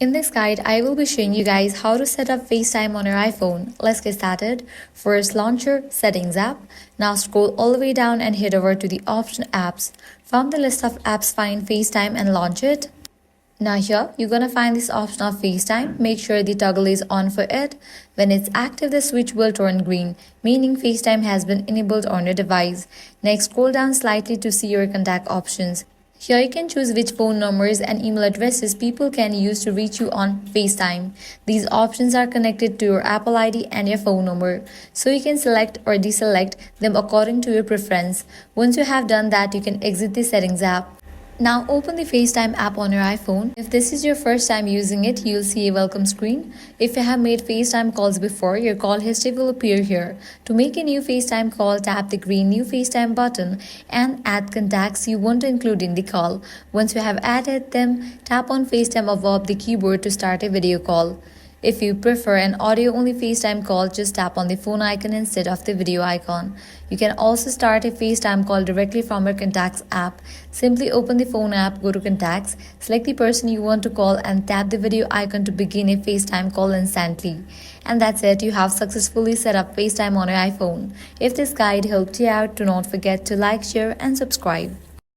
In this guide, I will be showing you guys how to set up FaceTime on your iPhone. Let's get started. First, launch your Settings app. Now scroll all the way down and head over to the option Apps. From the list of apps, find FaceTime and launch it. Now here, you're gonna find this option of FaceTime. Make sure the toggle is on for it. When it's active, the switch will turn green, meaning FaceTime has been enabled on your device. Next, scroll down slightly to see your contact options. Here you can choose which phone numbers and email addresses people can use to reach you on FaceTime. These options are connected to your Apple ID and your phone number, so you can select or deselect them according to your preference. Once you have done that, you can exit the Settings app. Now open the FaceTime app on your iPhone. If this is your first time using it, you'll see a welcome screen. If you have made FaceTime calls before, your call history will appear here. To make a new FaceTime call, tap the green New FaceTime button and add contacts you want to include in the call. Once you have added them, tap on FaceTime above the keyboard to start a video call. If you prefer an audio-only FaceTime call, just tap on the phone icon instead of the video icon. You can also start a FaceTime call directly from your Contacts app. Simply open the phone app, go to Contacts, select the person you want to call and tap the video icon to begin a FaceTime call instantly. And that's it, you have successfully set up FaceTime on your iPhone. If this guide helped you out, do not forget to like, share and subscribe.